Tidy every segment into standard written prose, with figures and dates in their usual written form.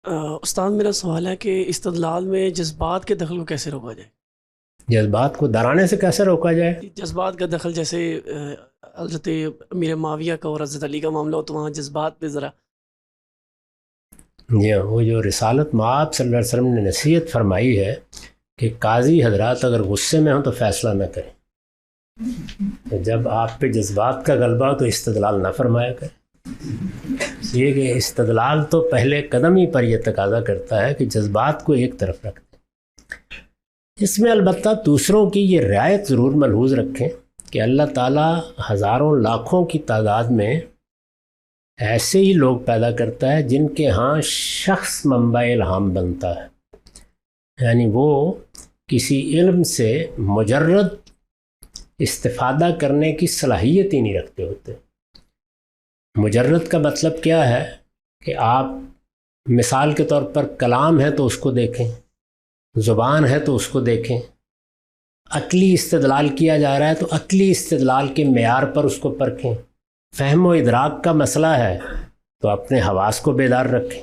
استاد میرا سوال ہے کہ استدلال میں جذبات کے دخل کو کیسے روکا جائے؟ جذبات کو درانے سے کیسے روکا جائے؟ جذبات کا دخل جیسے حضرت امیر معاویہ کا اور حضرت علی کا معاملہ ہو تو وہاں جذبات پہ ذرا جی ہاں، وہ جو رسالت مآب صلی اللہ علیہ وسلم نے نصیحت فرمائی ہے کہ قاضی حضرات اگر غصے میں ہوں تو فیصلہ نہ کریں، تو جب آپ پہ جذبات کا غلبہ ہو تو استدلال نہ فرمایا کریں۔ یہ کہ استدلال تو پہلے قدم ہی پر یہ تقاضا کرتا ہے کہ جذبات کو ایک طرف رکھ دیں۔ اس میں البتہ دوسروں کی یہ رعایت ضرور ملحوظ رکھیں کہ اللہ تعالیٰ ہزاروں لاکھوں کی تعداد میں ایسے ہی لوگ پیدا کرتا ہے جن کے ہاں شخص منبع الہام بنتا ہے، یعنی وہ کسی علم سے مجرد استفادہ کرنے کی صلاحیت ہی نہیں رکھتے ہوتے۔ مجرد کا مطلب کیا ہے کہ آپ مثال کے طور پر کلام ہے تو اس کو دیکھیں، زبان ہے تو اس کو دیکھیں، عقلی استدلال کیا جا رہا ہے تو عقلی استدلال کے معیار پر اس کو پرکھیں، فہم و ادراک کا مسئلہ ہے تو اپنے حواس کو بیدار رکھیں۔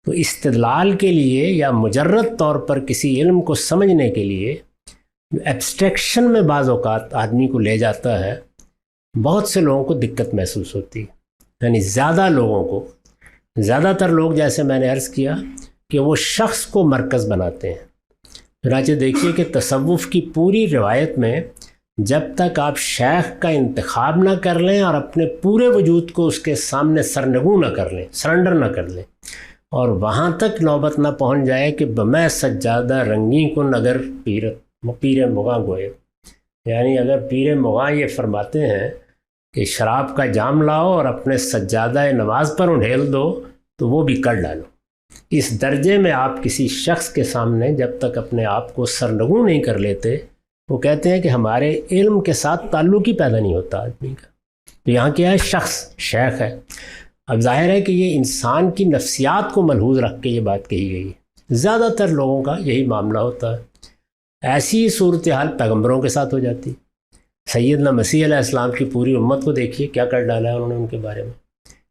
تو استدلال کے لیے یا مجرد طور پر کسی علم کو سمجھنے کے لیے ایبسٹریکشن میں بعض اوقات آدمی کو لے جاتا ہے، بہت سے لوگوں کو دقت محسوس ہوتی ہے، یعنی زیادہ تر لوگ جیسے میں نے عرض کیا کہ وہ شخص کو مرکز بناتے ہیں۔ چنانچہ دیکھیے کہ تصوف کی پوری روایت میں جب تک آپ شیخ کا انتخاب نہ کر لیں اور اپنے پورے وجود کو اس کے سامنے سرنگوں نہ کر لیں، سرنڈر نہ کر لیں، اور وہاں تک نوبت نہ پہنچ جائے کہ بمیں سجادہ رنگی کن اگر پیر مغاں گوئے، یعنی اگر پیر مغاں یہ فرماتے ہیں کہ شراب کا جام لاؤ اور اپنے سجادہ نماز پر انڈھیل دو تو وہ بھی کر ڈالو۔ اس درجے میں آپ کسی شخص کے سامنے جب تک اپنے آپ کو سرنگوں نہیں کر لیتے، وہ کہتے ہیں کہ ہمارے علم کے ساتھ تعلق ہی پیدا نہیں ہوتا آدمی کا۔ تو یہاں کیا ہے؟ شخص شیخ ہے۔ اب ظاہر ہے کہ یہ انسان کی نفسیات کو ملحوظ رکھ کے یہ بات کہی گئی ہے۔ زیادہ تر لوگوں کا یہی معاملہ ہوتا ہے۔ ایسی ہی صورتحال پیغمبروں کے ساتھ ہو جاتی۔ سیدنا مسیح علیہ السلام کی پوری امت کو دیکھیے کیا کر ڈالا ہے انہوں نے ان کے بارے میں۔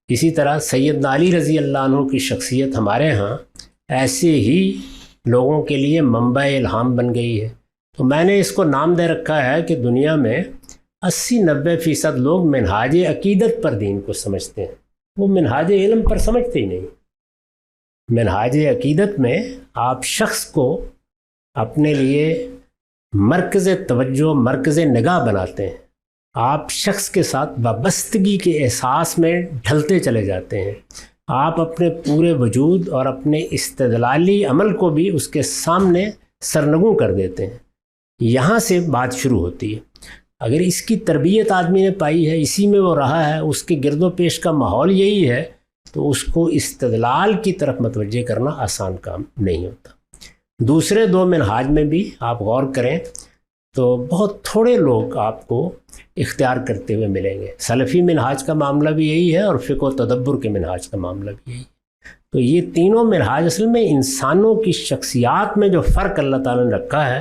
اسی طرح سیدنا علی رضی اللہ عنہ کی شخصیت ہمارے ہاں ایسے ہی لوگوں کے لیے منبع الہام بن گئی ہے۔ تو میں نے اس کو نام دے رکھا ہے کہ دنیا میں 80-90% لوگ منہاج عقیدت پر دین کو سمجھتے ہیں، وہ منہاج علم پر سمجھتے ہی نہیں۔ منہاج عقیدت میں آپ شخص کو اپنے لیے مرکز توجہ، مرکز نگاہ بناتے ہیں، آپ شخص کے ساتھ وابستگی کے احساس میں ڈھلتے چلے جاتے ہیں، آپ اپنے پورے وجود اور اپنے استدلالی عمل کو بھی اس کے سامنے سرنگوں کر دیتے ہیں۔ یہاں سے بات شروع ہوتی ہے۔ اگر اس کی تربیت آدمی نے پائی ہے، اسی میں وہ رہا ہے، اس کے گرد و پیش کا ماحول یہی ہے، تو اس کو استدلال کی طرف متوجہ کرنا آسان کام نہیں ہوتا۔ دوسرے دو منہاج میں بھی آپ غور کریں تو بہت تھوڑے لوگ آپ کو اختیار کرتے ہوئے ملیں گے۔ سلفی منہاج کا معاملہ بھی یہی ہے اور فقہ و تدبر کے منہاج کا معاملہ بھی یہی ہے۔ تو یہ تینوں منہاج اصل میں انسانوں کی شخصیات میں جو فرق اللہ تعالیٰ نے رکھا ہے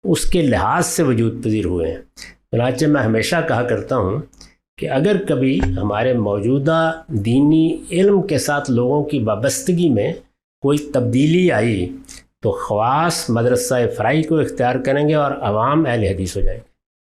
اس کے لحاظ سے وجود پذیر ہوئے ہیں۔ چنانچہ میں ہمیشہ کہا کرتا ہوں کہ اگر کبھی ہمارے موجودہ دینی علم کے ساتھ لوگوں کی وابستگی میں کوئی تبدیلی آئی تو خواص مدرسہ فرائی کو اختیار کریں گے اور عوام اہل حدیث ہو جائیں گے۔